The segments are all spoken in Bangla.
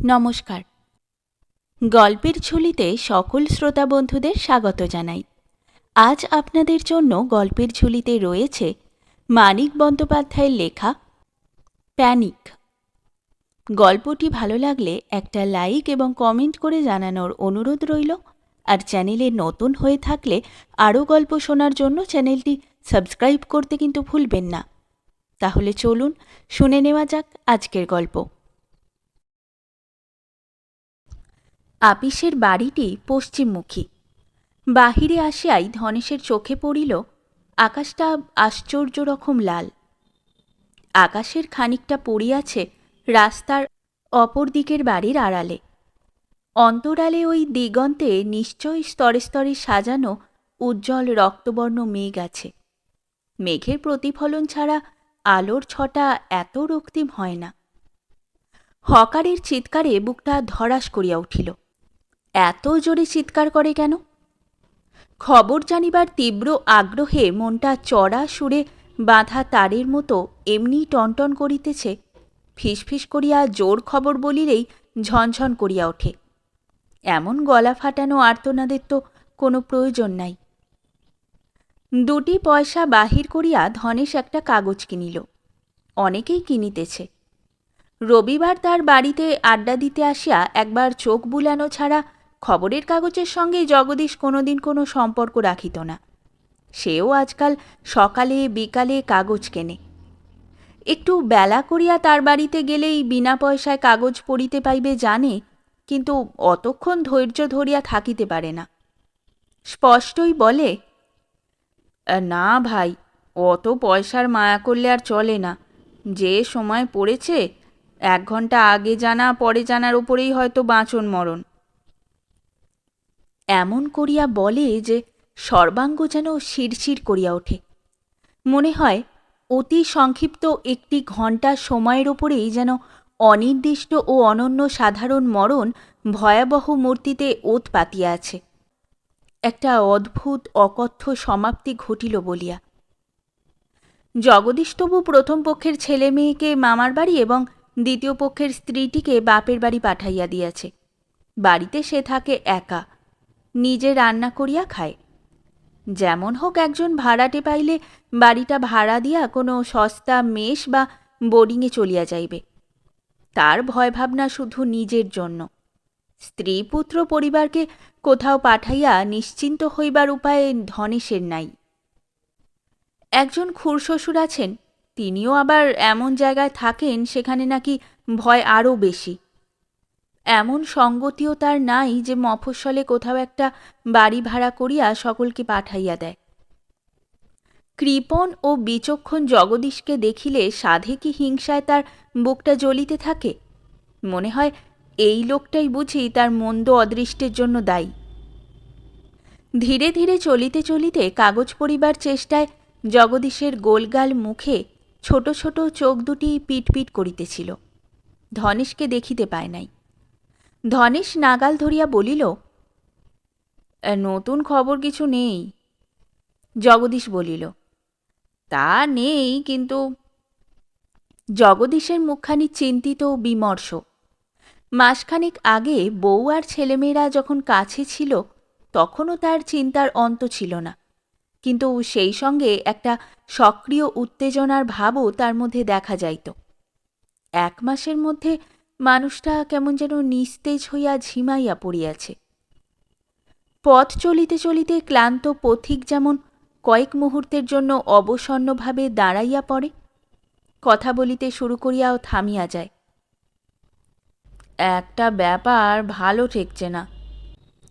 নমস্কার। গল্পের ঝুলিতে সকল শ্রোতা বন্ধুদের স্বাগত জানাই। আজ আপনাদের জন্য গল্পের ঝুলিতে রয়েছে মানিক বন্দ্যোপাধ্যায়ের লেখা প্যানিক। গল্পটি ভালো লাগলে একটা লাইক এবং কমেন্ট করে জানানোর অনুরোধ রইল। আর চ্যানেলে নতুন হয়ে থাকলে আরও গল্প শোনার জন্য চ্যানেলটি সাবস্ক্রাইব করতে কিন্তু ভুলবেন না। তাহলে চলুন শুনে নেওয়া যাক আজকের গল্প। আপিসের বাড়িটি পশ্চিমমুখী। বাহিরে আসিয়াই ধনেশের চোখে পড়িল আকাশটা আশ্চর্য রকম লাল। আকাশের খানিকটা পড়িয়াছে রাস্তার অপর দিকের বাড়ির আড়ালে। অন্তরালে ওই দিগন্তে নিশ্চয়ই স্তরে স্তরে সাজানো উজ্জ্বল রক্তবর্ণ মেঘ আছে। মেঘের প্রতিফলন ছাড়া আলোর ছটা এত রক্তিম হয় না। হকারের চিৎকারে বুকটা ধড়াস করিয়া উঠিল। এত জোরে চিৎকার করে কেন? খবর জানিবার তীব্র আগ্রহে মনটা চড়া সুরে বাঁধা তারের মতো এমনি টনটন করিতেছে। ফিসফিস করিয়া জোর খবর বলিলেই ঝনঝন করিয়া ওঠে। এমন গলা ফাটানো আর্তনাদের তো কোনো প্রয়োজন নাই। 2 পয়সা বাহির করিয়া ধনেশ একটা কাগজ কিনিল। অনেকেই কিনিতেছে। রবিবার তার বাড়িতে আড্ডা দিতে আসিয়া একবার চোখ বুলানো ছাড়া খবরের কাগজের সঙ্গে জগদীশ কোনোদিন কোনো সম্পর্ক রাখিত না। সেও আজকাল সকালে বিকালে কাগজ কেনে। একটু বেলা করিয়া তার বাড়িতে গেলেই বিনা পয়সায় কাগজ পড়িতে পাইবে জানে, কিন্তু অতক্ষণ ধৈর্য ধরিয়া থাকিতে পারে না। স্পষ্টই বলে, না ভাই, অত পয়সার মায়া করলে আর চলে না। যে সময় পড়েছে 1 ঘন্টা আগে জানা পরে জানার উপরেই হয়তো বাঁচন মরণ। এমন করিয়া বলে যে সর্বাঙ্গ যেন শিরশির করিয়া ওঠে। মনে হয় অতি সংক্ষিপ্ত একটি ঘণ্টা সময়ের ওপরেই যেন অনির্দিষ্ট ও অনন্য সাধারণ মরণ ভয়াবহ মূর্তিতে ওত পাতিয়া আছে। একটা অদ্ভুত অকথ্য সমাপ্তি ঘটিল বলিয়া। জগদীশ তবু প্রথম পক্ষের ছেলে মেয়েকে মামার বাড়ি এবং দ্বিতীয় পক্ষের স্ত্রীটিকে বাপের বাড়ি পাঠাইয়া দিয়াছে। বাড়িতে সে থাকে একা, নিজে রান্না করিয়া খায়। যেমন হোক একজন ভাড়াটে পাইলে বাড়িটা ভাড়া দিয়া কোনো সস্তা মেস বা বোর্ডিংয়ে চলিয়া যাইবে। তার ভয় ভাবনা শুধু নিজের জন্য। স্ত্রী পুত্র পরিবারকে কোথাও পাঠাইয়া নিশ্চিন্ত হইবার উপায় ধনেশের নাই। একজন খুড়শ্বশুর আছেন, তিনিও আবার এমন জায়গায় থাকেন সেখানে নাকি ভয় আরও বেশি। এমন সঙ্গতিও তার নাই যে মফস্বলে কোথাও একটা বাড়ি ভাড়া করিয়া সকলকে পাঠাইয়া দেয়। কৃপণ ও বিচক্ষণ জগদীশকে দেখিলে সাধে কি হিংসায় তার বুকটা জ্বলিতে থাকে। মনে হয় এই লোকটাই বুঝি তার মন্দ অদৃষ্টের জন্য দায়ী। ধীরে ধীরে চলিতে চলিতে কাগজ পড়িবার চেষ্টায় জগদীশের গোলগাল মুখে ছোট ছোট চোখ দুটি পিটপিট করিতেছিল। ধনেশকে দেখিতে পায় নাই। ধনেশ নাগাল ধরিয়া বলিল, নতুন খবর কিছু নেই। জগদীশ বলিল, তা নেই, কিন্তু। জগদীশের মুখখানি চিন্তিত ও বিমর্ষ। মাসখানেক আগে বউ আর ছেলেমেয়েরা যখন কাছে ছিল তখনও তার চিন্তার অন্ত ছিল না, কিন্তু সেই সঙ্গে একটা সক্রিয় উত্তেজনার ভাবও তার মধ্যে দেখা যাইত। 1 মাসের মধ্যে মানুষটা কেমন যেন নিস্তেজ হইয়া ঝিমাইয়া পড়িয়াছে। পথ চলিতে চলিতে ক্লান্ত পথিক যেমন কয়েক মুহূর্তের জন্য অবসন্নভাবে দাঁড়াইয়া পড়ে, কথা বলিতে শুরু করিয়াও থামিয়া যায়। একটা ব্যাপার ভালো ঠেকছে না।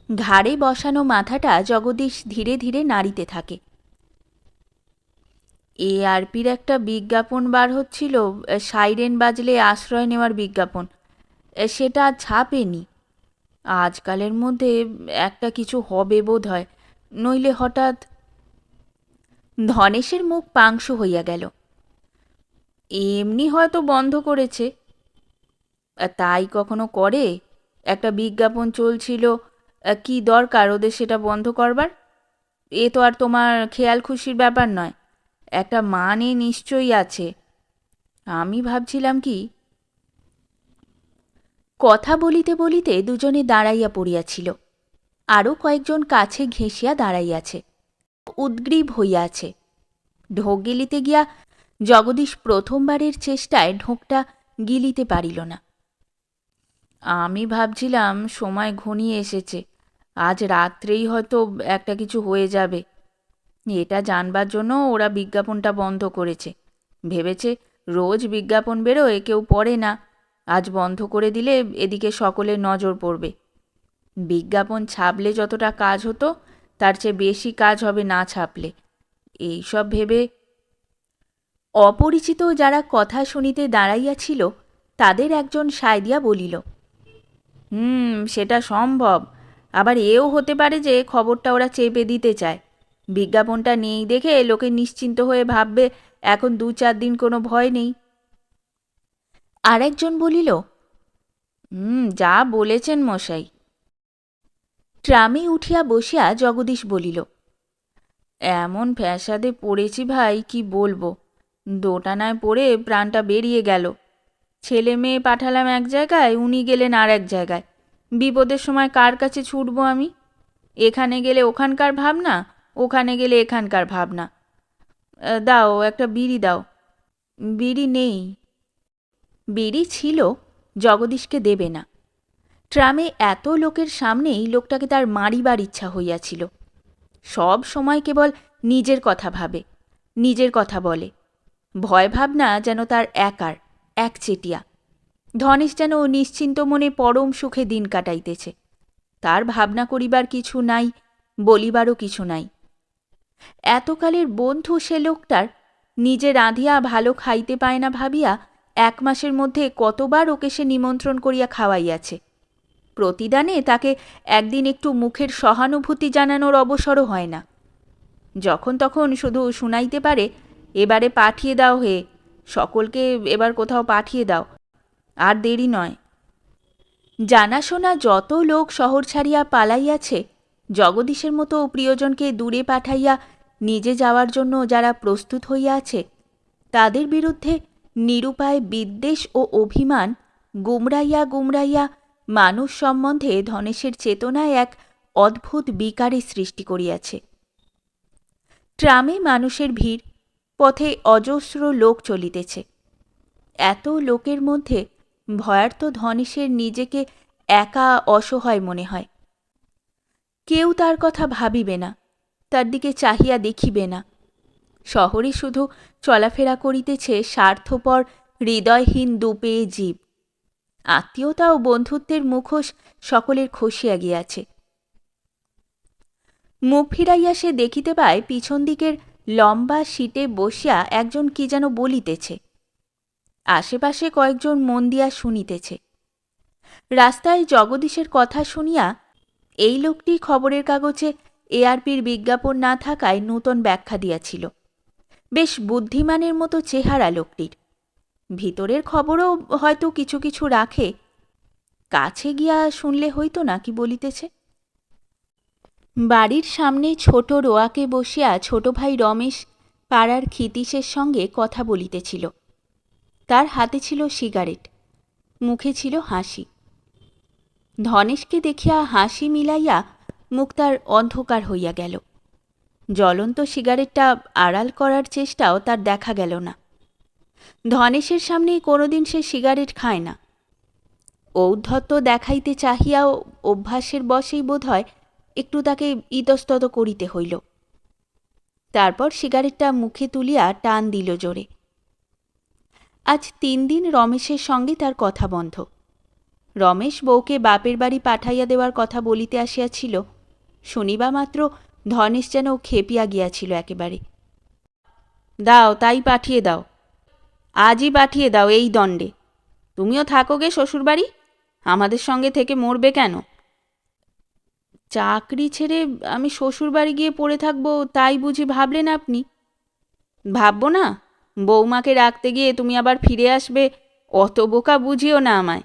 ঘাড়ে বসানো মাথাটা জগদীশ ধীরে ধীরে নাড়িতে থাকে। এআরপির একটা বিজ্ঞাপন বার হচ্ছিল, সাইরেন বাজলে আশ্রয় নেওয়ার বিজ্ঞাপন। সেটা ছাপেনি। আজকালের মধ্যে একটা কিছু হবে বোধ হয়, নইলে হঠাৎ। ধনেশের মুখ পাংশু হইয়া গেল। এমনি হয়তো বন্ধ করেছে। তাই কখনো করে? একটা বিজ্ঞাপন চলছিল, কি দরকার ওদের সেটা বন্ধ করবার? এ তো আর তোমার খেয়াল খুশির ব্যাপার নয়, একটা মানে নিশ্চয়ই আছে। আমি ভাবছিলাম কি, কথা বলিতে বলিতে দুজনে দাঁড়াইয়া পড়িয়াছিল। আরও কয়েকজন কাছে ঘেঁষিয়া দাঁড়াইয়াছে, উদ্গ্রীব হইয়াছে। ঢোক গিলিতে গিয়া জগদীশ প্রথমবারের চেষ্টায় ঢোকটা গিলিতে পারিল না। আমি ভাবছিলাম সময় ঘনিয়ে এসেছে, আজ রাত্রেই হয়তো একটা কিছু হয়ে যাবে। এটা জানবার জন্য ওরা বিজ্ঞাপনটা বন্ধ করেছে। ভেবেছে রোজ বিজ্ঞাপন বেরোয়, কেউ পড়ে না, আজ বন্ধ করে দিলে এদিকে সকলের নজর পড়বে। বিজ্ঞাপন ছাপলে যতটা কাজ হতো তার চেয়ে বেশি কাজ হবে না ছাপলে। এইসব ভেবে অপরিচিত যারা কথা শুনিতে দাঁড়াইয়াছিল তাদের একজন সায় দিয়া বলিল, সেটা সম্ভব। আবার এও হতে পারে যে খবরটা ওরা চেপে দিতে চায়। বিজ্ঞাপনটা নেই দেখে লোকে নিশ্চিন্ত হয়ে ভাববে এখন 2-4 দিন কোনো ভয় নেই। আর একজন বলিল, যা বলেছেন মশাই। ট্রামে উঠিয়া বসিয়া জগদীশ বলিল, এমন ফ্যাসাদে পড়েছি ভাই, কি বলবো। দোটানায় পড়ে প্রাণটা বেরিয়ে গেল। ছেলে মেয়ে পাঠালাম এক জায়গায়, উনি গেলেন আর এক জায়গায়। বিপদের সময় কার কাছে ছুটবো আমি? এখানে গেলে ওখানকার ভাবনা, ওখানে গেলে এখানকার ভাবনা। দাও একটা বিড়ি দাও। বিড়ি নেই। বিড়ি ছিল, জগদীশকে দেবে না। ট্রামে এত লোকের সামনেই লোকটাকে তার মারিবার ইচ্ছা হইয়াছিল। সব সময় কেবল নিজের কথা ভাবে, নিজের কথা বলে। ভয় ভাবনা যেন তার একার, একচেটিয়া। ধনেশ যেন নিশ্চিন্ত মনে পরম সুখে দিন কাটাইতেছে। তার ভাবনা করিবার কিছু নাই, বলিবারও কিছু নাই। এতকালের বন্ধু সে লোকটার, নিজে রাঁধিয়া ভালো খাইতে পায় না ভাবিয়া 1 মাসের মধ্যে কতবার ওকে সে নিমন্ত্রণ করিয়া খাওয়াইয়াছে। প্রতিদানে তাকে একদিন একটু মুখের সহানুভূতি জানানোর অবসরও হয় না। যখন তখন শুধু শুনাইতে পারে, এবারে পাঠিয়ে দাও হে, সকলকে এবার কোথাও পাঠিয়ে দাও, আর দেরি নয়। জানাশোনা যত লোক শহর ছাড়িয়া পালাইয়াছে, জগদীশের মতো প্রিয়জনকে দূরে পাঠাইয়া নিজে যাওয়ার জন্য যারা প্রস্তুত হইয়া আছে, তাদের বিরুদ্ধে নিরুপায় বিদ্বেষ ও অভিমান গুমরাইয়া গুমরাইয়া মানুষ সম্বন্ধে ধনেশের চেতনায় এক অদ্ভুত বিকারের সৃষ্টি করিয়াছে। ট্রামে মানুষের ভিড়, পথে অজস্র লোক চলিতেছে। এত লোকের মধ্যে ভয়ার্ত ধনেশের নিজেকে একা অসহায় মনে হয়। কেউ তার কথা ভাবিবে না, তার দিকে চাহিয়া দেখিবে না। শহরে শুধু চলাফেরা করিতেছে স্বার্থপর হৃদয়হীন দুপেয়ে জীব। আত্মীয়তা ও বন্ধুত্বের মুখোশ সকলের খসিয়া গিয়াছে। মুখ ফিরাইয়া সে দেখিতে পায় পিছন দিকের লম্বা সিটে বসিয়া একজন কি যেন বলিতেছে। আশেপাশে কয়েকজন মন দিয়া শুনিতেছে। রাস্তায় জগদীশের কথা শুনিয়া এই লোকটি খবরের কাগজে এআরপির বিজ্ঞাপন না থাকায় নূতন ব্যাখ্যা দিয়াছিল। বেশ বুদ্ধিমানের মতো চেহারা লোকটির। ভিতরের খবরও হয়তো কিছু কিছু রাখে। কাছে গিয়া শুনলে হইতো না কি বলিতেছে। বাড়ির সামনে ছোট রোয়াকে বসিয়া ছোট ভাই রমেশ পাড়ার ক্ষিতীশের সঙ্গে কথা বলিতেছিল। তার হাতে ছিল সিগারেট, মুখে ছিল হাসি। ধনেশকে দেখিয়া হাসি মিলাইয়া মুখ তার অন্ধকার হইয়া গেল। জ্বলন্ত সিগারেটটা আড়াল করার চেষ্টাও তার দেখা গেল না। ধনেশের সামনে কোনোদিন সে সিগারেট খায় না। ঔদ্ধত্য দেখাইতে চাহিয়াও অভ্যাসের বশেই বোধ হয় একটু তাকে ইতস্তত করিতে হইল। তারপর সিগারেটটা মুখে তুলিয়া টান দিল জোরে। আজ 3 দিন রমেশের সঙ্গে তার কথা বন্ধ। রমেশ বউকে বাপের বাড়ি পাঠাইয়া দেওয়ার কথা বলিতে আসিয়াছিল। শুনিবা মাত্র ধনেশ যেন খেপিয়া গিয়াছিল একেবারে। দাও, তাই পাঠিয়ে দাও, আজই পাঠিয়ে দাও এই দণ্ডে। তুমিও থাকো গে শ্বশুরবাড়ি, আমাদের সঙ্গে থেকে মরবে কেন? চাকরি ছেড়ে আমি শ্বশুরবাড়ি গিয়ে পড়ে থাকবো তাই বুঝি ভাবলেন আপনি? ভাববো না? বৌমাকে রাখতে গিয়ে তুমি আবার ফিরে আসবে, অত বোকা বুঝিও না আমায়।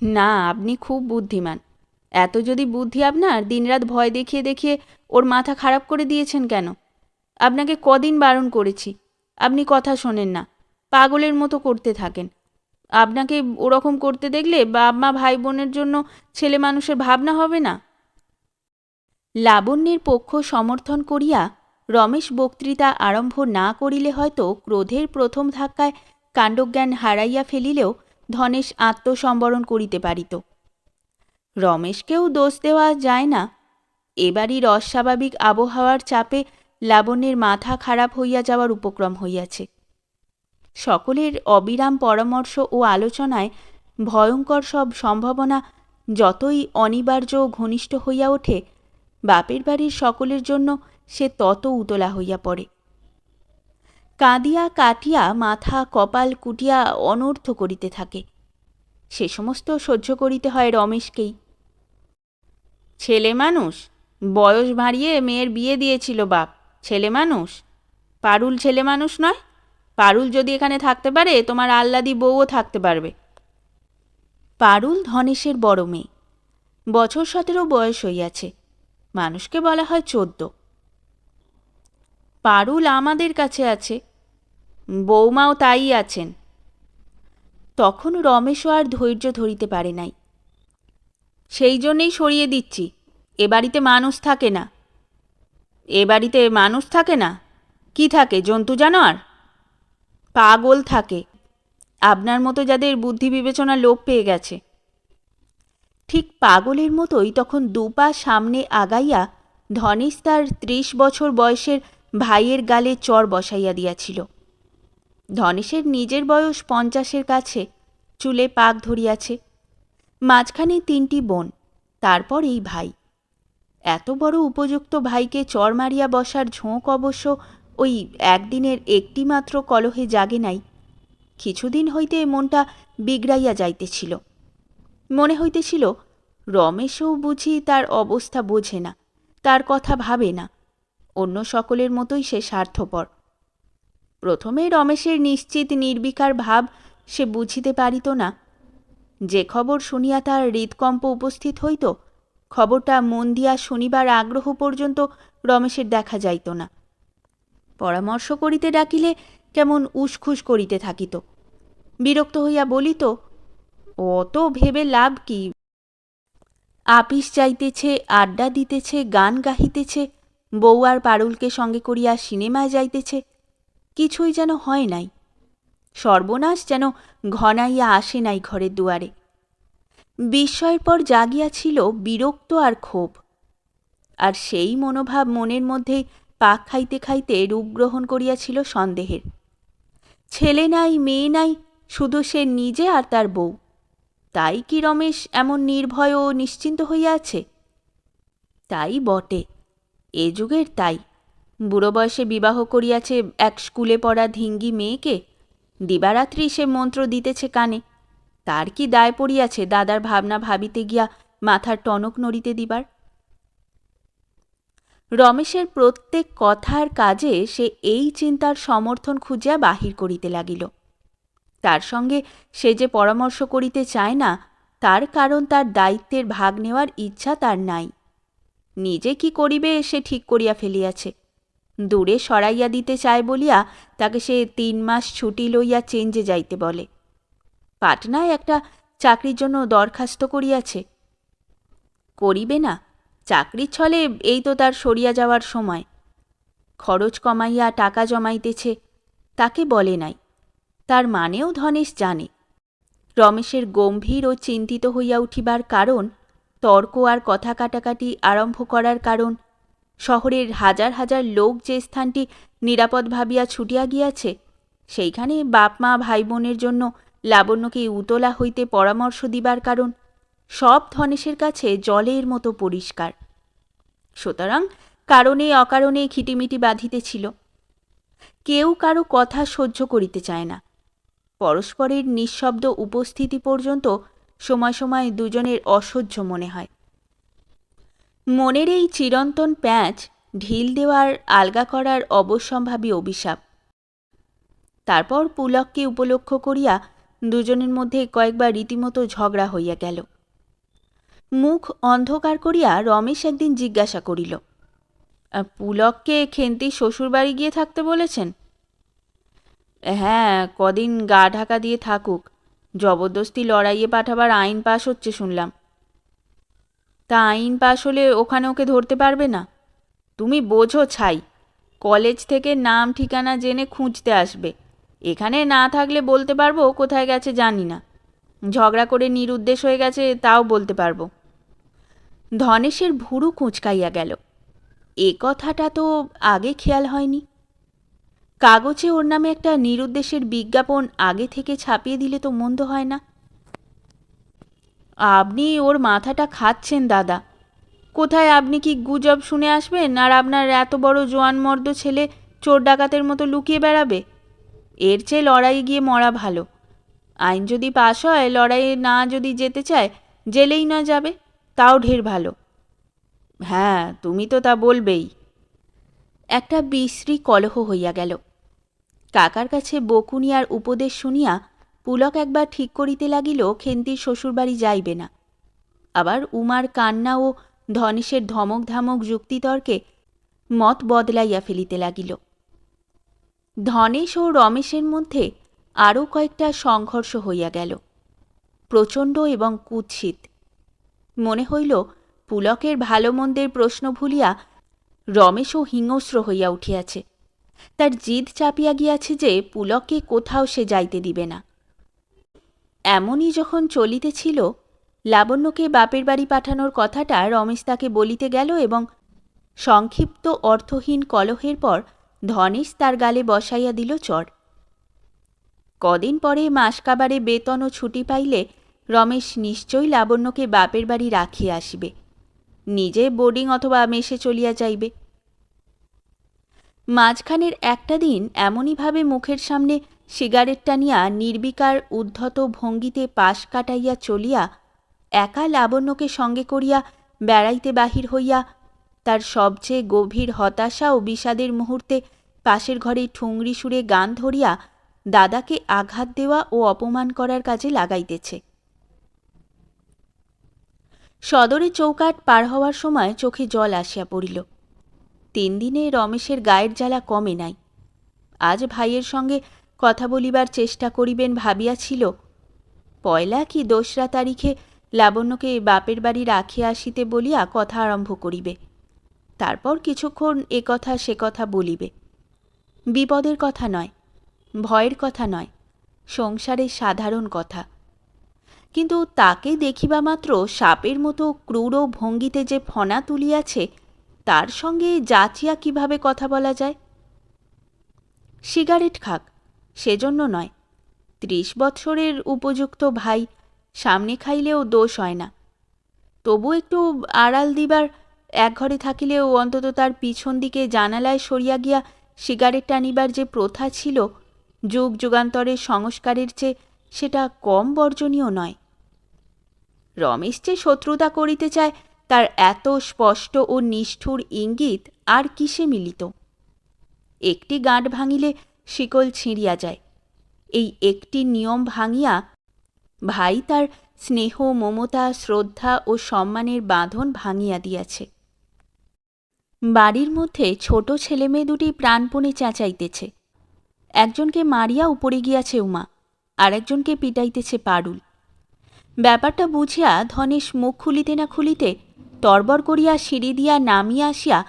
না, আপনি খুব বুদ্ধিমান। এত যদি বুদ্ধি আপনার, দিনরাত ভয় দেখিয়ে দেখিয়ে ওর মাথা খারাপ করে দিয়েছেন কেন? আপনাকে কদিন বারণ করেছি, আপনি কথা শোনেন না, পাগলের মতো করতে থাকেন। আপনাকে ওরকম করতে দেখলে বাপ মা ভাই বোনের জন্য ছেলে মানুষের ভাবনা হবে না? লাবণ্যের পক্ষ সমর্থন করিয়া রমেশ বক্তৃতা আরম্ভ না করিলে হয়তো ক্রোধের প্রথম ধাক্কায় কাণ্ডজ্ঞান হারাইয়া ফেলিলেও ধনেশ আত্মসম্বরণ করিতে পারিত। রমেশকেও দোষ দেওয়া যায় না। এবারই অস্বাভাবিক আবহাওয়ার চাপে লাবণ্যের মাথা খারাপ হইয়া যাওয়ার উপক্রম হইয়াছে। সকলের অবিরাম পরামর্শ ও আলোচনায় ভয়ঙ্কর সব সম্ভাবনা যতই অনিবার্য ও ঘনিষ্ঠ হইয়া ওঠে, বাপের বাড়ির সকলের জন্য সে তত উতলা হইয়া পড়ে। কাঁদিয়া কাটিয়া মাথা কপাল কুটিয়া অনর্থ করিতে থাকে। সে সমস্ত সহ্য করিতে হয় রমেশকেই। ছেলে মানুষ, বয়স বাড়িয়ে মেয়ের বিয়ে দিয়েছিল বাপ। ছেলে মানুষ? পারুল ছেলে মানুষ নয়? পারুল যদি এখানে থাকতে পারে, তোমার আহ্লাদি বউও থাকতে পারবে। পারুল ধনেশের বড় মেয়ে, বছর 17 বয়স হইয়াছে। মানুষকে বলা হয় 14। পারুল আমাদের কাছে আছে, বৌমাও তাই আছেন। তখন রমেশও আর ধৈর্য ধরিতে পারে নাই। সেই জন্যেই সরিয়ে দিচ্ছি। এ বাড়িতে মানুষ থাকে না। এ বাড়িতে মানুষ থাকে না? কি থাকে, জন্তু জানোয়ার? পাগল থাকে, আপনার মতো যাদের বুদ্ধি বিবেচনা লোপ পেয়ে গেছে। ঠিক পাগলের মতোই তখন 2 পা সামনে আগাইয়া ধনেশ তার 30 বছর বয়সের ভাইয়ের গালে চর বসাইয়া দিয়াছিল। ধনেশের নিজের বয়স 50-এর কাছে, চুলে পাক ধরিয়াছে। মাঝখানে 3টি বোন, তারপর এই ভাই। এত বড় উপযুক্ত ভাইকে চর মারিয়া বসার ঝোঁক অবশ্য ওই একদিনের একটি মাত্র কলহে জাগে নাই। কিছুদিন হইতে মনটা বিগড়াইয়া যাইতেছিল। মনে হইতেছিল রমেশও বুঝি তার অবস্থা বোঝে না, তার কথা ভাবে না। অন্য সকলের মতোই সে স্বার্থপর। প্রথমে রমেশের নিশ্চিত নির্বিকার ভাব সে বুঝিতে পারিত না। যে খবর শুনিয়া তার হৃদকম্প উপস্থিত হইত, খবরটা মন দিয়া শুনিবার আগ্রহ পর্যন্ত রমেশের দেখা যাইত না। পরামর্শ করিতে ডাকিলে কেমন উসখুস করিতে থাকিত। বিরক্ত হইয়া বলিত, অত ভেবে লাভ কি? আপিস যাইতেছে, আড্ডা দিতেছে, গান গাহিতেছে, বউ আর পারুলকে সঙ্গে করিয়া সিনেমায় যাইতেছে, কিছুই যেন হয় নাই। সর্বনাশ যেন ঘনাইয়া আসে নাই ঘরের দুয়ারে। বিস্ময়ের পর জাগিয়াছিল বিরক্ত আর ক্ষোভ। আর সেই মনোভাব মনের মধ্যেই পাক খাইতে খাইতে রূপ গ্রহণ করিয়াছিল সন্দেহের। ছেলে নাই, মেয়ে নাই, শুধু সে নিজে আর তার বউ। তাই কি রমেশ এমন নির্ভয় ও নিশ্চিন্ত হইয়া আছে? তাই বটে, এ যুগের তাই। বুড়ো বয়সে বিবাহ করিয়াছে এক স্কুলে পড়া ধিঙ্গি মেয়েকে। দিবারাত্রি সে মন্ত্র দিতেছে কানে। তার কি দায় পড়িয়াছে দাদার ভাবনা ভাবিতে গিয়া মাথার টনক নড়িতে দিবার? রমেশের প্রত্যেক কথার কাজে সে এই চিন্তার সমর্থন খুঁজিয়া বাহির করিতে লাগিল। তার সঙ্গে সে যে পরামর্শ করিতে চায় না, তার কারণ তার দায়িত্বের ভাগ নেওয়ার ইচ্ছা তার নাই। নিজে কি করিবে সে ঠিক করিয়া ফেলিয়াছে। দূরে সরাইয়া দিতে চায় বলিয়া তাকে সে 3 মাস ছুটি লইয়া চেঞ্জে যাইতে বলে। পাটনায় একটা চাকরির জন্য দরখাস্ত করিয়াছে। করিবে না? চাকরির ছলে এই তো তার সরিয়া যাওয়ার সময়। খরচ কমাইয়া টাকা জমাইতেছে, তাকে বলে নাই। তার মানেও ধনেশ জানে। রমেশের গম্ভীর ও চিন্তিত হইয়া উঠিবার কারণ, তর্ক আর কথা কাটাকাটি আরম্ভ করার কারণ, শহরের হাজার হাজার লোক যে স্থানটি নিরাপদ ভাবিয়া ছুটিয়া গিয়াছে, সেইখানে বাপ মা ভাই বোনের জন্য লাবণ্যকে উতলা হইতে পরামর্শ দিবার কারণ, সব ধনেশের কাছে জলের মতো পরিষ্কার। সুতরাং কারণে অকারণে খিটিমিটি বাঁধিতেছিল। কেউ কারো কথা সহ্য করিতে চায় না। পরস্পরের নিঃশব্দ উপস্থিতি পর্যন্ত সময় সময় দুজনের অসহ্য মনে হয়। মনের এই চিরন্তন প্যাঁচ ঢিল দেওয়ার, আলগা করার অবশ্যম্ভাবী অভিশাপ। তারপর পুলককে উপলক্ষ করিয়া দুজনের মধ্যে কয়েকবার রীতিমতো ঝগড়া হইয়া গেল। মুখ অন্ধকার করিয়া রমেশ একদিন জিজ্ঞাসা করিল, পুলককে খেন্তি শ্বশুরবাড়ি গিয়ে থাকতে বলেছেন? হ্যাঁ, কদিন গা ঢাকা দিয়ে থাকুক, জবরদস্তি লড়াইয়ে পাঠাবার আইন পাশ হচ্ছে শুনলাম। তা আইন পাশ হলে ওখানে ওকে ধরতে পারবে না? তুমি বোঝো ছাই, কলেজ থেকে নাম ঠিকানা জেনে খুঁজতে আসবে। এখানে না থাকলে বলতে পারবো কোথায় গেছে জানি না, ঝগড়া করে নিরুদ্দেশ হয়ে গেছে তাও বলতে পারবো। ধনেশের ভুরু কুঁচকাইয়া গেল। এ কথাটা তো আগে খেয়াল হয়নি। কাগজে ওর নামে একটা নিরুদ্দেশের বিজ্ঞাপন আগে থেকে ছাপিয়ে দিলে তো মন্দ হয় না। আপনি ওর মাথাটা খাচ্ছেন দাদা। কোথায় আপনি কি গুজব শুনে আসবেন আর আপনার এত বড় জোয়ানমর্দ ছেলে চোর ডাকাতের মতো লুকিয়ে বেড়াবে? এর চেয়ে লড়াই গিয়ে মরা ভালো। আইন যদি পাশ হয়, লড়াইয়ে না যদি যেতে চায় জেলেই না যাবে, তাও ঢের ভালো। হ্যাঁ, তুমি তো তা বলবেই। একটা বিশ্রী কলহ হইয়া গেল। কাকার কাছে বকুনি আর উপদেশ শুনিয়া পুলক একবার ঠিক করিতে লাগিল খেন্তির শ্বশুরবাড়ি যাইবে না। আবার উমার কান্না ও ধনেশের ধমক ধামক যুক্তিতর্কে মত বদলাইয়া ফেলিতে লাগিল। ধনেশ ও রমেশের মধ্যে আরও কয়েকটা সংঘর্ষ হইয়া গেল, প্রচণ্ড এবং কুৎসিত। মনে হইল পুলকের ভালো মন্দের প্রশ্ন ভুলিয়া রমেশও হিংস্র হইয়া উঠিয়াছে। তার জিদ চাপিয়া গিয়াছে যে পুলককে কোথাও সে যাইতে দিবে না। এমনই যখন চলিতেছিল, লাবণ্যকে বাপের বাড়ি পাঠানোর কথাটা রমেশ তাকে বলিতে গেল এবং সংক্ষিপ্ত অর্থহীন কলহের পর ধনেশ তার গালে বসাইয়া দিল চড়। কদিন পরে মাসকাবারে বেতন ও ছুটি পাইলে রমেশ নিশ্চয়ই লাবণ্যকে বাপের বাড়ি রাখিয়া আসিবে, নিজে বোর্ডিং অথবা মেসে চলিয়া যাইবে। মাঝখানের একটা দিন এমনইভাবে মুখের সামনে সিগারেট টানিয়া নির্বিকার উদ্ধত ভঙ্গিতে পাশ কাটাইয়া চলিয়া একা লাবণ্যকে সঙ্গে করিয়া বেড়াইতে বাহির হইয়া তার সবচেয়ে গভীর হতাশা ও বিষাদের মুহূর্তে পাশের ঘরে ঠুংরি সুরে গান ধরিয়া দাদাকে আঘাত দেওয়া ও অপমান করার কাজে লাগাইতেছে। সদরে চৌকাঠ পার হওয়ার সময় চোখে জল আসিয়া পড়িল। 3 দিনে রমেশের গায়ের জ্বালা কমে নাই। আজ ভাইয়ের সঙ্গে কথা বলিবার চেষ্টা করিবেন ভাবিয়াছিল, পয়লা কি 2রা তারিখে লাবণ্যকে বাপের বাড়ি রাখিয়া আসিতে বলিয়া কথা আরম্ভ করিবে। তারপর কিছুক্ষণ এ কথা সে কথা বলিবে। বিপদের কথা নয়, ভয়ের কথা নয়, সংসারের সাধারণ কথা। কিন্তু তাকে দেখিবা মাত্র সাপের মতো ক্রূর ভঙ্গিতে যে ফণা তুলিয়াছে, তার সঙ্গে যাচিয়া কিভাবে কথা বলা যায়? সিগারেট খাক, সেজন্য নয়। 30 বৎসরের উপযুক্ত ভাই, সামনে খাইলেও দোষ হয় না। তবু একটু আড়াল দিবার, এক ঘরে থাকিলেও অন্তত তার পিছন দিকে জানালায় সরিয়া গিয়া সিগারেট টানিবার যে প্রথা ছিল, যুগ যুগান্তরের সংস্কারের চেয়ে সেটা কম বর্জনীয় নয়। রমেশ যে শত্রুতা করিতে চায় তার এত স্পষ্ট ও নিষ্ঠুর ইঙ্গিত আর কিসে মিলিত? একটি গাঁট ভাঙিলে শিকল ছিঁড়িয়া যায়। এই একটি নিয়ম ভাঙিয়া ভাই তার স্নেহ, মমতা, শ্রদ্ধা ও সম্মানের বাঁধন ভাঙিয়া দিয়াছে। বাড়ির মধ্যে ছোট ছেলেমেয়ে দুটি প্রাণপণে চেঁচাইতেছে। একজনকে মারিয়া উপরে গিয়াছে উমা, আর একজনকে পিটাইতেছে পারুল। ব্যাপারটা বুঝিয়া ধনেশ মুখ খুলিতে না খুলিতে তরবর করিয়া সিঁড়ি দিয়া নামিয়া আসিয়া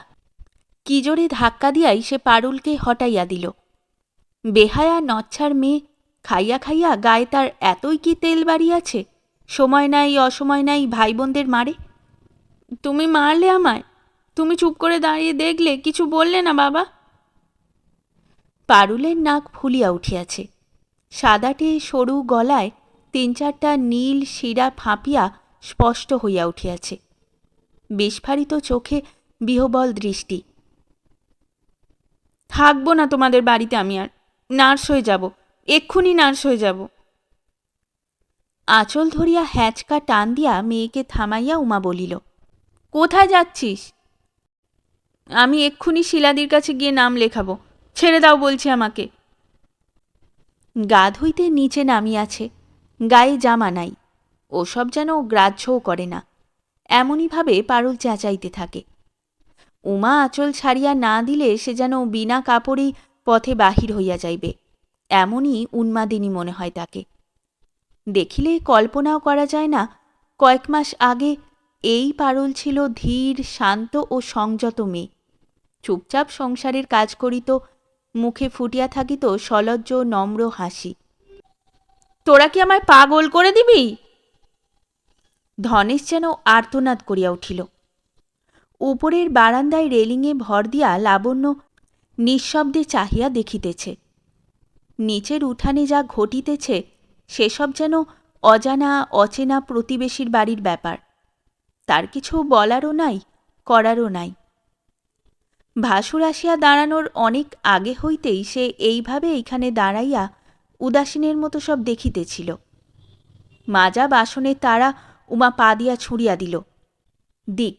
কি জোরে ধাক্কা দিয়াই সে পারুলকে হটাইয়া দিল। বেহায়া নচ্ছার মেয়ে, খাইয়া খাইয়া গায়ে তার এতই কি তেল বাড়িয়াছে, সময় নাই অসময় নাই ভাই বোনদের মারে। তুমি মারলে আমায়? তুমি চুপ করে দাঁড়িয়ে দেখলে, কিছু বললে না বাবা? পারুলের নাক ফুলিয়া উঠিয়াছে। সাদাটে সরু গলায় 3-4টা নীল শিরা ফাঁপিয়া স্পষ্ট হইয়া উঠিয়াছে। বিস্ফারিত চোখে বিহবল দৃষ্টি। থাকবো না তোমাদের বাড়িতে আমি আর, নার্স হয়ে যাব, এক্ষুনি নার্স হয়ে যাব। আঁচল ধরিয়া হ্যাঁচকা টান দিয়া মেয়েকে থামাইয়া উমা বলিল, কোথায় যাচ্ছিস? আমি এক্ষুনি শিলাদির কাছে গিয়ে নাম লেখাবো, ছেড়ে দাও বলছি আমাকে। গা ধুইতে নিচে নামিয়াছে, গায়ে জামা নাই, ওসব যেন গ্রাহ্যও করে না। এমনইভাবে পারুল চেঁচাইতে থাকে। উমা আঁচল ছাড়িয়া না দিলে সে যেন বিনা কাপড়েই পথে বাহির হইয়া যাইবে, এমনই উন্মাদিনী মনে হয় তাকে। দেখিলে কল্পনাও করা যায় না কয়েক মাস আগে এই পারুল ছিল ধীর, শান্ত ও সংযত মেয়ে। চুপচাপ সংসারের কাজ করিত, মুখে ফুটিয়া থাকিত সলজ্জ নম্র হাসি। তোরা কি আমায় পাগল করে দিবি? ধনেশ যেন আর্তনাদ করিয়া উঠিল। উপরের বারান্দায় রেলিংয়ে ভর দিয়া লাবণ্য নিঃশব্দে চাহিয়া দেখিতেছে। নিচের উঠানে যা ঘটিতেছে সেসব যেন অজানা অচেনা প্রতিবেশীর বাড়ির ব্যাপার। তার কিছু বলারও নাই, করারও নাই। ভাসুর আসিয়া দাঁড়ানোর অনেক আগে হইতেই সে এইভাবে এইখানে দাঁড়াইয়া উদাসীনের মতো সব দেখিতেছিল। মাজা বাসনের তারা উমা পা দিয়া ছুঁড়িয়া দিল। দিক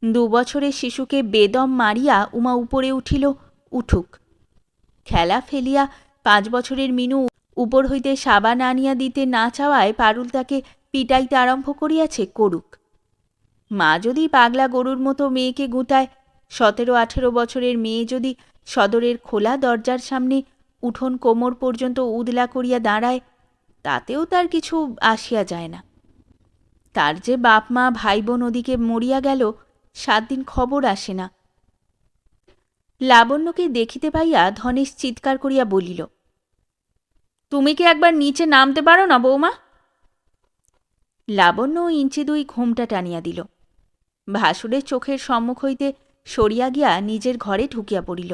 2 বছরের শিশুকে বেদম মারিয়া উমা উপরে উঠিল, উঠুক। খেলা ফেলিয়া 5 বছরের মিনু উপর হইতে সাবান আনিয়া দিতে না চাওয়ায় পারুল তাকে পিটাইতে আরম্ভ করিয়াছে, করুক। মা যদি পাগলা গরুর মতো মেয়েকে গুঁতায়, 17-18 বছরের মেয়ে যদি সদরের খোলা দরজার সামনে উঠোন কোমর পর্যন্ত উদলা করিয়া দাঁড়ায়, তাতেও তার কিছু আসিয়া যায় না। তার যে বাপ মা ভাই বোন ওদিকে মরিয়া গেল, 7 দিন খবর আসে না। লাবণ্যকে দেখিতে পাইয়া ধনেশ চিৎকার করিয়া বলিল, তুমি কি একবার নিচে নামতে পারো না বৌমা? লাবণ্য 2 ইঞ্চি ঘোমটা টানিয়া দিল। ভাসুরের চোখের সম্মুখ হইতে সরিয়া গিয়া নিজের ঘরে ঢুকিয়া পড়িল।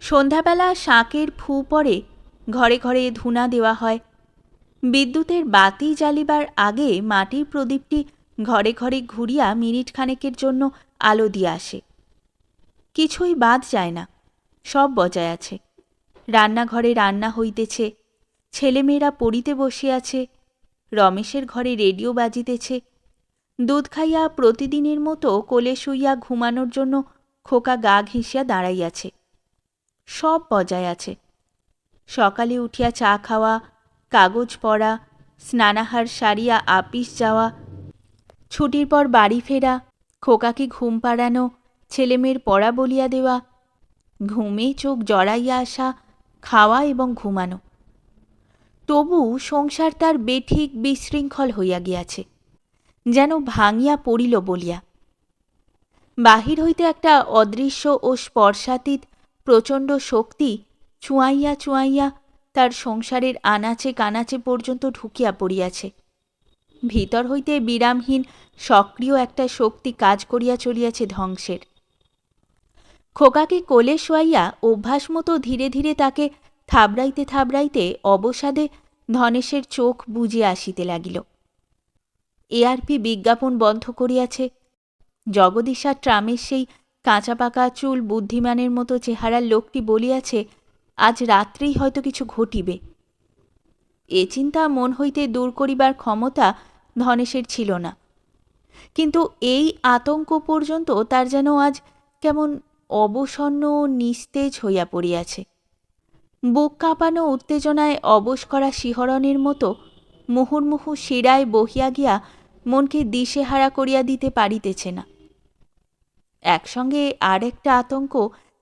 সন্ধ্যাবেলা শাঁকের ফু পরে ঘরে ঘরে ধূনা দেওয়া হয়। বিদ্যুতের বাতি জ্বালিবার আগে মাটির প্রদীপটি ঘরে ঘরে ঘুরিয়া মিনিট খানেকের জন্য আলো দিয়া আসে। কিছুই বাদ যায় না, সব বজায় আছে। রান্নাঘরে রান্না হইতেছে, ছেলেমেয়েরা পড়িতে বসিয়াছে, রমেশের ঘরে রেডিও বাজিতেছে। দুধ খাইয়া প্রতিদিনের মতো কোলে শুইয়া ঘুমানোর জন্য খোকা গা ঘেঁষিয়া দাঁড়াইয়াছে। সব বজায় আছে। সকালে উঠিয়া চা খাওয়া, কাগজ পড়া, স্নানাহার সারিয়া আপিস যাওয়া, ছুটির পর বাড়ি ফেরা, খোকাকে ঘুম পাড়ানো, ছেলেমেয়ের পড়া বলিয়া দেওয়া, ঘুমে চোখ জড়াইয়া আসা, খাওয়া এবং ঘুমানো। তবু সংসার তার বেঠিক বিশৃঙ্খল হইয়া গিয়াছে, যেন ভাঙিয়া পড়িল বলিয়া। বাহির হইতে একটা অদৃশ্য ও স্পর্শাতীত প্রচণ্ড শক্তি চুয়াইয়া চুয়াইয়া তার সংসারের আনাচে কানাচে পর্যন্ত ঢুকিয়া পড়িয়াছে। ভিতর হইতে বিরামহীন সক্রিয় একটা শক্তি কাজ করিয়া চলিয়াছে ধ্বংসের। খোকাকে কোলে শোয়াইয়া অভ্যাস মতো ধীরে ধীরে তাকে থাবড়াইতে থাবড়াইতে অবসাদে ধনেশের চোখ বুজিয়া আসিতে লাগিল। এআরপি বিজ্ঞাপন বন্ধ করিয়াছে। জগদীশা ট্রামের সেই কাঁচা পাকা চুল বুদ্ধিমানের মতো চেহারার লোকটি বলিয়াছে, আজ রাত্রেই হয়তো কিছু ঘটিবে। এ চিন্তা মন হইতে দূর করিবার ক্ষমতা ধনেশের ছিল না। কিন্তু এই আতঙ্ক পর্যন্ত তার যেন আজ কেমন অবসন্ন ও নিস্তেজ হইয়া পড়িয়াছে। বুক কাঁপানো উত্তেজনায় অবশ করা শিহরণের মতো মুহুর্মুহু শিরায় বহিয়া গিয়া মনকে দিশেহারা করিয়া দিতে পারিতেছে না। একসঙ্গে আর একটা আতঙ্ক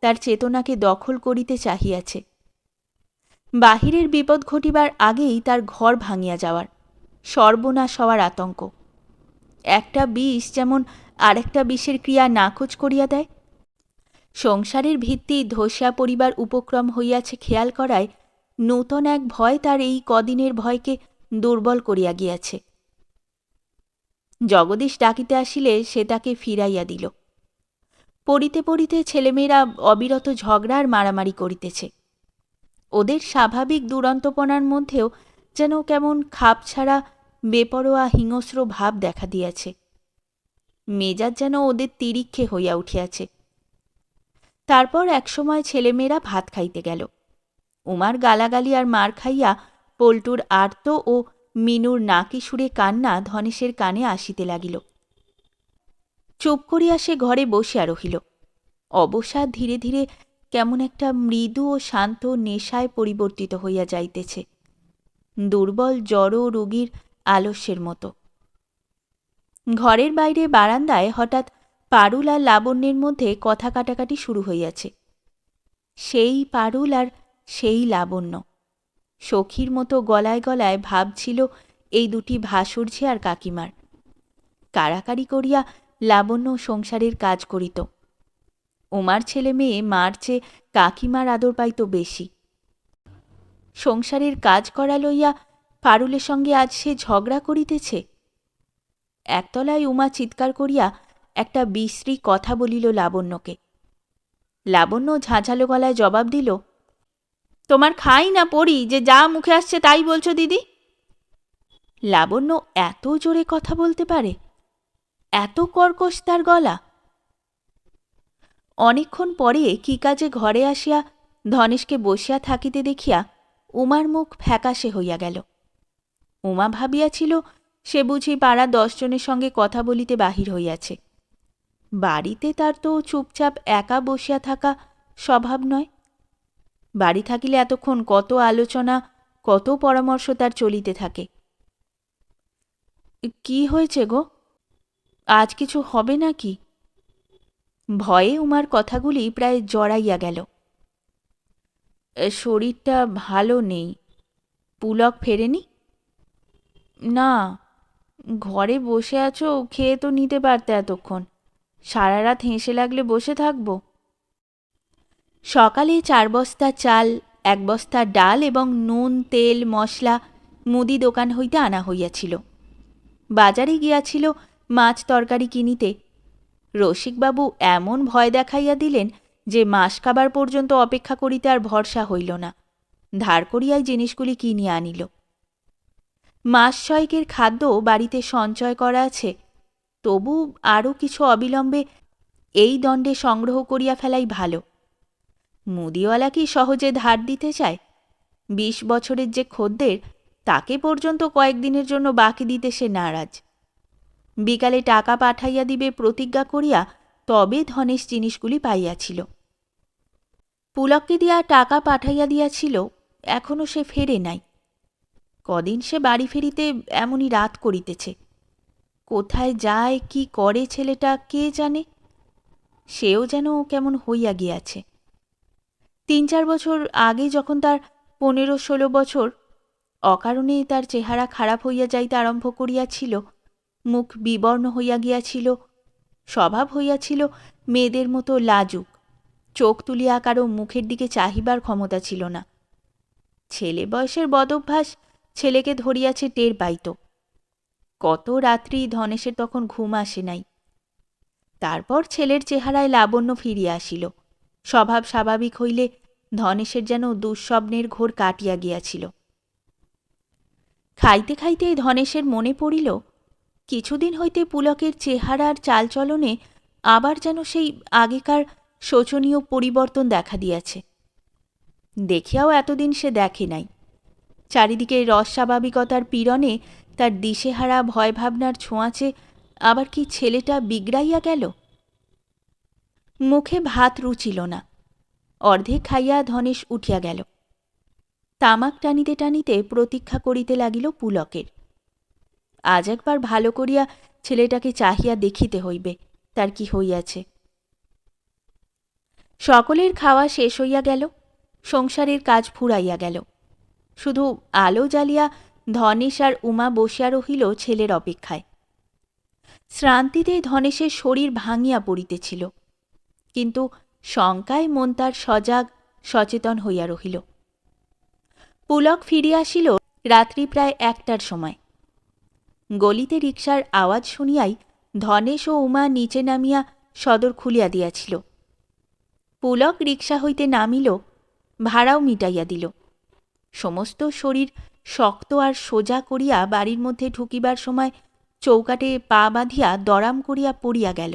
তার চেতনাকে দখল করিতে চাহিয়াছে। বাহিরের বিপদ ঘটিবার আগেই তার ঘর ভাঙিয়া যাওয়ার, সর্বনাশ হওয়ার আতঙ্ক। একটা বিষ যেমন আরেকটা বিষের ক্রিয়া নাকচ করিয়া দেয়, সংসারের ভিত্তি ধসিয়া পড়িবার উপক্রম হইয়াছে খেয়াল করায় নূতন এক ভয় তার এই কদিনের ভয়কে দুর্বল করিয়া গিয়াছে। জগদীশ ডাকিতে আসিলে সে তাকে ফিরাইয়া দিল। পড়িতে পড়িতে ছেলেমেয়েরা অবিরত ঝগড়া আর মারামারি করিতেছে। ওদের স্বাভাবিক দুরন্তপনার মধ্যেও যেন কেমন খাপছাড়া বেপরোয়া হিংস্র ভাব দেখা দিয়াছে। মেজাজ যেন ওদের তিরিক্ষে হইয়া উঠিয়াছে। তারপর একসময় ছেলেমেয়েরা ভাত খাইতে গেল। উমার গালাগালি আর মার খাইয়া পল্টুর আর্ত ও মিনুর নাকি সুরে কান্না ধনেশের কানে আসিতে লাগিল। চুপ করিয়া সে ঘরে বসিয়া রহিল। অবসাদ ধীরে ধীরে কেমন একটা মৃদু ও শান্ত নেশায় পরিবর্তিত হইয়া যাইতেছে, দুর্বল জড় রোগীর আলস্যের মতো। ঘরের বাইরে বারান্দায় হঠাৎ পারুল আর লাবণ্যের মধ্যে কথা কাটাকাটি শুরু হইয়াছে। সেই পারুল আর সেই লাবণ্য, সখীর মতো গলায় গলায় ভাব ছিল এই দুটি ভাসুরঝি আর কাকিমার। কাড়াকাড়ি করিয়া লাবণ্য সংসারের কাজ করিত। উমার ছেলে মেয়ে মার চেয়ে কাকিমার আদর পাইত বেশি। সংসারের কাজ করা লইয়া পারুলের সঙ্গে আজ সে ঝগড়া করিতেছে। একতলায় উমা চিৎকার করিয়া একটা বিশ্রী কথা বলিল লাবণ্যকে। লাবণ্য ঝাঁঝালো গলায় জবাব দিল, তোমার খাই না পড়ি যে যা মুখে আসছে তাই বলছো দিদি? লাবণ্য এত জোরে কথা বলতে পারে? এত কর্কশ তার গলা? অনেকক্ষণ পরে কি কাজে ঘরে আসিয়া ধনেশকে বসিয়া থাকিতে দেখিয়া উমার মুখ ফ্যাকাশে হইয়া গেল। উমা ভাবিয়াছিল সে বুঝি পাড়া 10 জনের সঙ্গে কথা বলিতে বাহির হইয়াছে। বাড়িতে তার তো চুপচাপ একা বসিয়া থাকা স্বভাব নয়। বাড়ি থাকিলে এতক্ষণ কত আলোচনা, কত পরামর্শ তার চলিতে থাকে। কি হয়েছে গো? আজ কিছু হবে নাকি? ভয়ে উমার কথাগুলি প্রায় জড়াইয়া গেল। শরীরটা ভালো নেই। পুলক ফেরেনি? না। ঘরে বসে আছো, খেয়ে তো নিতে পারতে এতক্ষণ। সারা রাত হেসে লাগলে বসে থাকব? সকালে 4 বস্তা চাল, 1 বস্তা ডাল এবং নুন তেল মশলা মুদি দোকান হইতে আনা হইয়াছিল। বাজারে গিয়াছিল মাছ তরকারি কিনিতে। রসিকবাবু এমন ভয় দেখাইয়া দিলেন যে মাস খাবার পর্যন্ত অপেক্ষা করিতে আর ভরসা হইল না। ধার করিয়াই জিনিসগুলি কিনিয়া আনিল। মাস 6 খাদ্য বাড়িতে সঞ্চয় করা আছে, তবু আরও কিছু অবিলম্বে এই দণ্ডে সংগ্রহ করিয়া ফেলাই ভালো। মুদিওয়ালা কি সহজে ধার দিতে চায়? 20 বছরের যে খদ্দের, তাকে পর্যন্ত কয়েকদিনের জন্য বাকি দিতে সে নারাজ। বিকালে টাকা পাঠাইয়া দিবে প্রতিজ্ঞা করিয়া তবে ধনেশ জিনিসগুলি পাইয়াছিল। পুলককে দিয়া টাকা পাঠাইয়া দিয়াছিল, এখনো সে ফেরে নাই। কদিন সে বাড়ি ফেরিতে এমনই রাত করিতেছে। কোথায় যায়, কি করে ছেলেটা কে জানে। সেও যেন কেমন হইয়া গিয়াছে। 3-4 বছর আগে যখন তার 15-16 বছর, অকারণে তার চেহারা খারাপ হইয়া যাইতে আরম্ভ করিয়াছিল, মুখ বিবর্ণ হইয়া গিয়াছিল, স্বভাব হইয়াছিল মেয়েদের মতো লাজুক, চোখ তুলিয়া কারো মুখের দিকে চাহিবার ক্ষমতা ছিল না। ছেলে বয়সের বদভ্যাস ছেলেকে ধরিয়াছে টের পাইত। কত রাত্রি ধনেশের তখন ঘুম আসে নাই। তারপর ছেলের চেহারায় লাবণ্য ফিরিয়া আসিল। স্বভাব স্বাভাবিক হইলে ধনেশের যেন দুঃস্বপ্নের ঘোর কাটিয়া গিয়াছিল। খাইতে খাইতে ধনেশের মনে পড়িল, কিছুদিন হইতে পুলকের চেহারার চালচলনে আবার যেন সেই আগেকার শোচনীয় পরিবর্তন দেখা দিয়াছে। দেখিয়াও এতদিন সে দেখে নাই। চারিদিকে রসস্বাভাবিকতার পীড়নে তার দিশেহারা ভয়ভাবনার ছোঁয়াচে আবার কি ছেলেটা বিগড়াইয়া গেল? মুখে ভাত রুচিল না। অর্ধেক খাইয়া ধনেশ উঠিয়া গেল। তামাক টানিতে টানিতে প্রতীক্ষা করিতে লাগিল পুলকের। আজ একবার ভালো করিয়া ছেলেটাকে চাহিয়া দেখিতে হইবে তার কি হইয়াছে। সকলের খাওয়া শেষ হইয়া গেল। সংসারের কাজ ফুরাইয়া গেল। শুধু আলো জ্বালিয়া ধনেশ আর উমা বসিয়া রহিল ছেলের অপেক্ষায়। শ্রান্তিতে ধনেশের শরীর ভাঙিয়া পড়িতেছিল, কিন্তু শঙ্কায় মন তার সজাগ সচেতন হইয়া রহিল। পুলক ফিরিয়া আসিল রাত্রি প্রায় 1টার সময়। গলিতে রিকশার আওয়াজ শুনিয়াই ধনেশ ও উমা নিচে নামিয়া সদর খুলিয়া দিয়াছিল। পুলক রিকশা হইতে নামিল, ভাড়াও মিটাইয়া দিল। সমস্ত শরীর শক্ত আর সোজা করিয়া বাড়ির মধ্যে ঢুকিবার সময় চৌকাটে পা বাঁধিয়া দরাম করিয়া পড়িয়া গেল।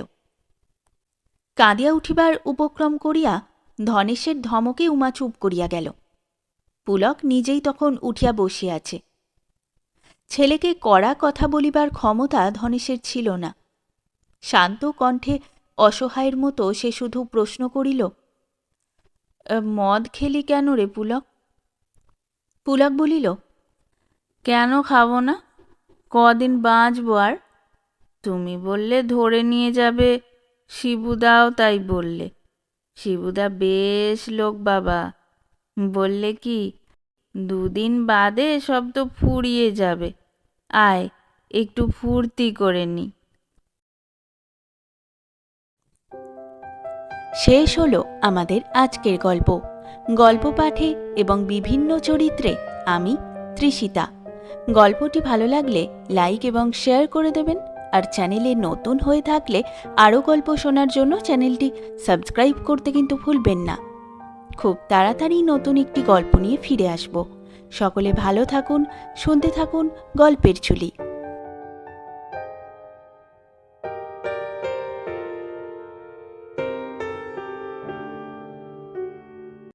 কাঁদিয়া উঠিবার উপক্রম করিয়া ধনেশের ধমকে উমা চুপ করিয়া গেল। পুলক নিজেই তখন উঠিয়া বসিয়া আছে। ছেলেকে কড়া কথা বলিবার ক্ষমতা ধনেশের ছিল না। শান্ত কণ্ঠে অসহায়ের মতো সে শুধু প্রশ্ন করিল, মদ খেলি কেন রে পুলক? পুলক বলিল, কেন খাবো না? কদিন বাঁচবো আর। তুমি বললে ধরে নিয়ে যাবে, শিবুদাও তাই বললে। শিবুদা বেশ লোক বাবা। বললে কি, দুদিন বাদে সব তো ফুরিয়ে যাবে। আয়, একটু ফুর্তি করে নি। শেষ হলো আমাদের আজকের গল্প। গল্প পাঠে এবং বিভিন্ন চরিত্রে আমি তৃষিতা। গল্পটি ভালো লাগলে লাইক এবং শেয়ার করে দেবেন। আর চ্যানেলে নতুন হয়ে থাকলে আরও গল্প শোনার জন্য চ্যানেলটি সাবস্ক্রাইব করতে কিন্তু ভুলবেন না। খুব তাড়াতাড়ি নতুন একটি গল্প নিয়ে ফিরে আসব। সকলে ভালো থাকুন, শুনতে থাকুন গল্পের ঝুলি।